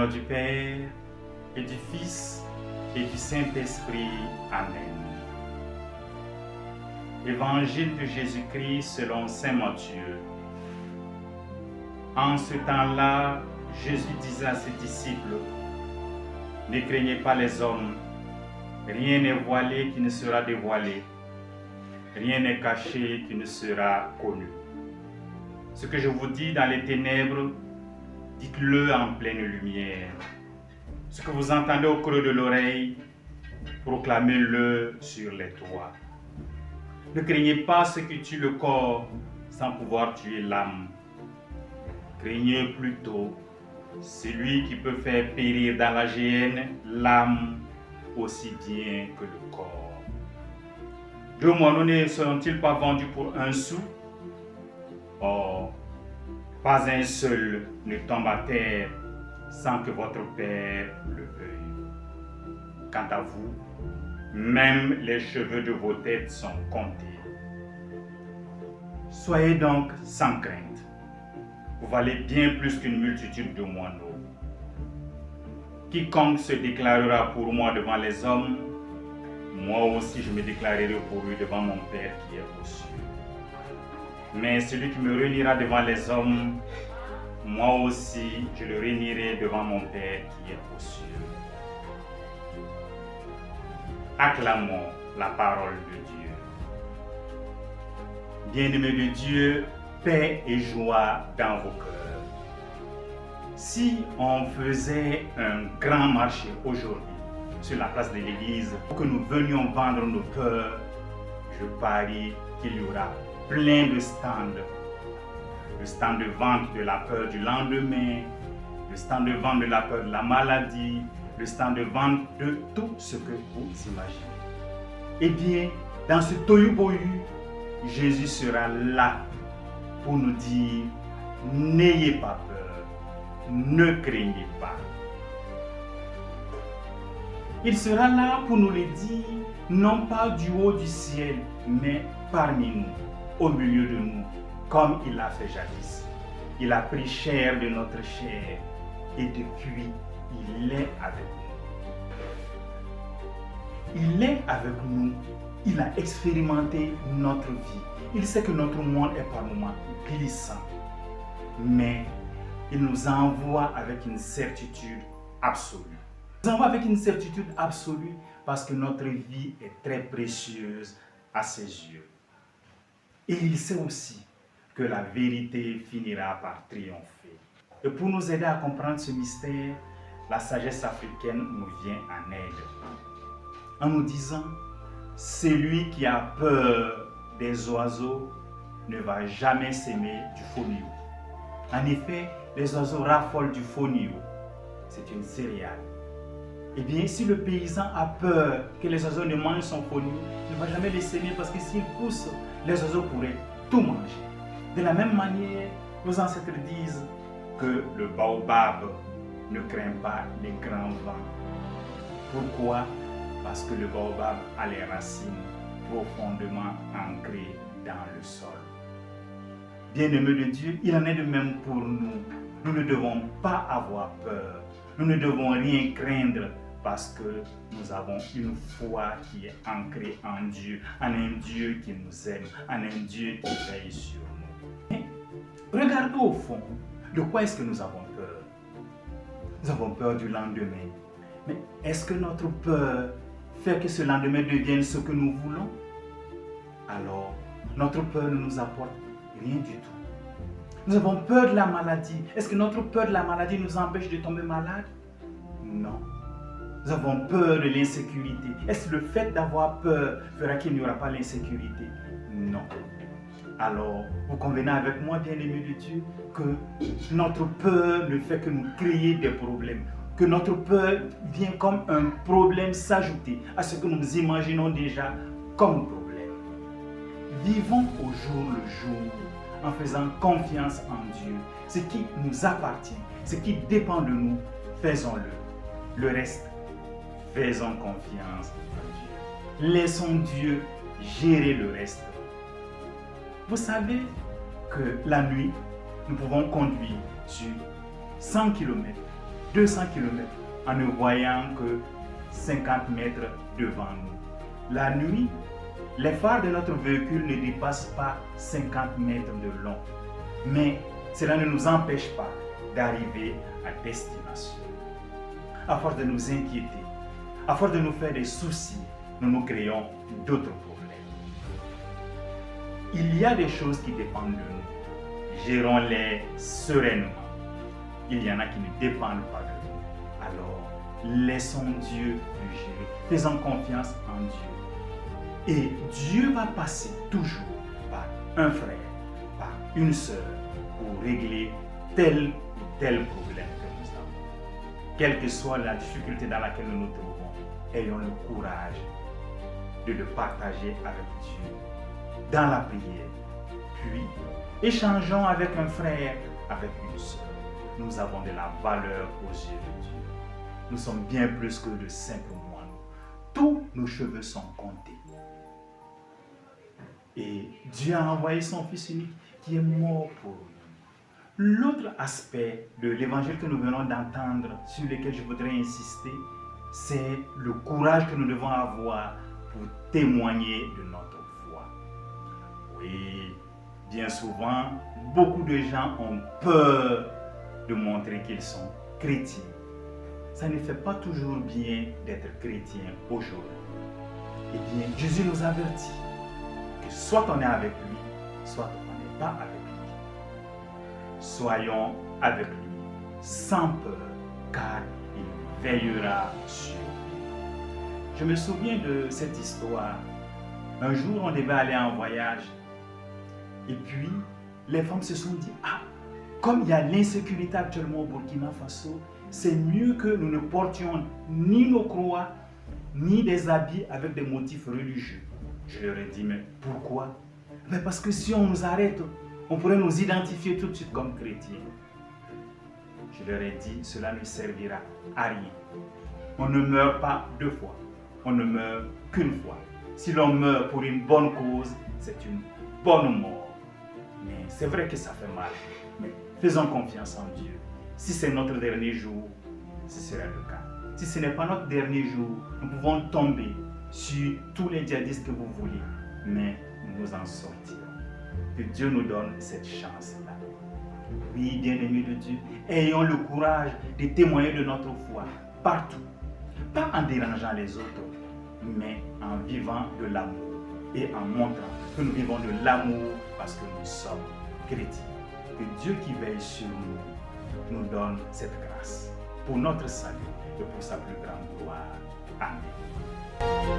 nom du Père, et du Fils, et du Saint-Esprit. Amen. Évangile de Jésus-Christ selon saint Matthieu. En ce temps-là, Jésus disait à ses disciples, « Ne craignez pas les hommes, rien n'est voilé qui ne sera dévoilé, rien n'est caché qui ne sera connu. Ce que je vous dis dans les ténèbres, dites-le en pleine lumière. Ce que vous entendez au creux de l'oreille, proclamez-le sur les toits. Ne craignez pas ce qui tue le corps sans pouvoir tuer l'âme. Craignez plutôt celui qui peut faire périr dans la géhenne l'âme aussi bien que le corps. Deux moineaux ne seront-ils pas vendus pour un sou? Or, pas un seul ne tombe à terre sans que votre Père le veuille. Quant à vous, même les cheveux de vos têtes sont comptés. Soyez donc sans crainte. Vous valez bien plus qu'une multitude de moineaux. Quiconque se déclarera pour moi devant les hommes, moi aussi je me déclarerai pour lui devant mon Père qui est aux cieux. Mais celui qui me réunira devant les hommes, moi aussi je le réunirai devant mon Père qui est aux cieux. Acclamons la parole de Dieu. Bien-aimés de Dieu, paix et joie dans vos cœurs. Si on faisait un grand marché aujourd'hui sur la place de l'église pour que nous venions vendre nos peurs, je parie qu'il y aura plein de stands. Le stand de vente de la peur du lendemain, le stand de vente de la peur de la maladie, le stand de vente de tout ce que vous imaginez. Eh bien, dans ce tohu-bohu, Jésus sera là pour nous dire, n'ayez pas peur, ne craignez pas. Il sera là pour nous le dire, non pas du haut du ciel, mais parmi nous, au milieu de nous, comme il l'a fait jadis. Il a pris chair de notre chair et depuis, il est avec nous. Il est avec nous. Il a expérimenté notre vie. Il sait que notre monde est par moments glissant. Mais il nous envoie avec une certitude absolue. Il nous envoie avec une certitude absolue parce que notre vie est très précieuse à ses yeux. Et il sait aussi que la vérité finira par triompher. Et pour nous aider à comprendre ce mystère, la sagesse africaine nous vient en aide. En nous disant, celui qui a peur des oiseaux ne va jamais s'aimer du fonio. En effet, les oiseaux raffolent du fonio. C'est une céréale. Eh bien, si le paysan a peur que les oiseaux ne mangent son fonio, il ne va jamais les s'aimer parce que s'il pousse, les oiseaux pourraient tout manger. De la même manière, nos ancêtres disent que le baobab ne craint pas les grands vents. Pourquoi? Parce que le baobab a les racines profondément ancrées dans le sol. Bien-aimés de Dieu, il en est de même pour nous. Nous ne devons pas avoir peur. Nous ne devons rien craindre parce que nous avons une foi qui est ancrée en Dieu, en un Dieu qui nous aime, en un Dieu qui veille sur nous. Mais regardons au fond, de quoi est-ce que nous avons peur? Nous avons peur du lendemain. Mais est-ce que notre peur fait que ce lendemain devienne ce que nous voulons? Alors, notre peur ne nous apporte rien du tout. Nous avons peur de la maladie. Est-ce que notre peur de la maladie nous empêche de tomber malade? Non. Nous avons peur de l'insécurité. Est-ce que le fait d'avoir peur fera qu'il n'y aura pas l'insécurité? Non. Alors, vous convenez avec moi, bien-aimés de Dieu, que notre peur ne fait que nous créer des problèmes. Que notre peur vient comme un problème s'ajouter à ce que nous imaginons déjà comme problème. Vivons au jour le jour en faisant confiance en Dieu. Ce qui nous appartient, ce qui dépend de nous, faisons-le. Le reste, faisons confiance en Dieu. Laissons Dieu gérer le reste. Vous savez que la nuit, nous pouvons conduire sur 100 km. 200 km en ne voyant que 50 mètres devant nous. La nuit, les phares de notre véhicule ne dépassent pas 50 mètres de long. Mais cela ne nous empêche pas d'arriver à destination. À force de nous inquiéter, à force de nous faire des soucis, nous nous créons d'autres problèmes. Il y a des choses qui dépendent de nous. Gérons-les sereinement. Il y en a qui ne dépendent pas de nous. Alors, laissons Dieu le gérer. Faisons confiance en Dieu. Et Dieu va passer toujours par un frère, par une sœur, pour régler tel ou tel problème que nous avons. Quelle que soit la difficulté dans laquelle nous nous trouvons, ayons le courage de le partager avec Dieu dans la prière. Puis, échangeons avec un frère, avec une sœur. Nous avons de la valeur aux yeux de Dieu. Nous sommes bien plus que de simples moines. Tous nos cheveux sont comptés. Et Dieu a envoyé son Fils unique qui est mort pour nous. L'autre aspect de l'évangile que nous venons d'entendre, sur lequel je voudrais insister, c'est le courage que nous devons avoir pour témoigner de notre foi. Oui, bien souvent, beaucoup de gens ont peur de montrer qu'ils sont chrétiens. Ça ne fait pas toujours bien d'être chrétien aujourd'hui. Eh bien, Jésus nous avertit que soit on est avec lui, soit on n'est pas avec lui. Soyons avec lui, sans peur, car il veillera sur nous. Je me souviens de cette histoire. Un jour, on devait aller en voyage. Et puis, les femmes se sont dit, ah, comme il y a l'insécurité actuellement au Burkina Faso, c'est mieux que nous ne portions ni nos croix, ni des habits avec des motifs religieux. Je leur ai dit, mais pourquoi? Mais parce que si on nous arrête, on pourrait nous identifier tout de suite comme chrétiens. Je leur ai dit, cela ne servira à rien. On ne meurt pas deux fois, on ne meurt qu'une fois. Si l'on meurt pour une bonne cause, c'est une bonne mort. Mais c'est vrai que ça fait mal. Mais faisons confiance en Dieu. Si c'est notre dernier jour, ce sera le cas. Si ce n'est pas notre dernier jour, nous pouvons tomber sur tous les djihadistes que vous voulez, mais nous en sortirons. Que Dieu nous donne cette chance-là. Oui, bien-aimés de Dieu, ayons le courage de témoigner de notre foi partout. Pas en dérangeant les autres, mais en vivant de l'amour et en montrant que nous vivons de l'amour parce que nous sommes chrétiens. Que Dieu qui veille sur nous nous donne cette grâce pour notre salut et pour sa plus grande gloire. Amen.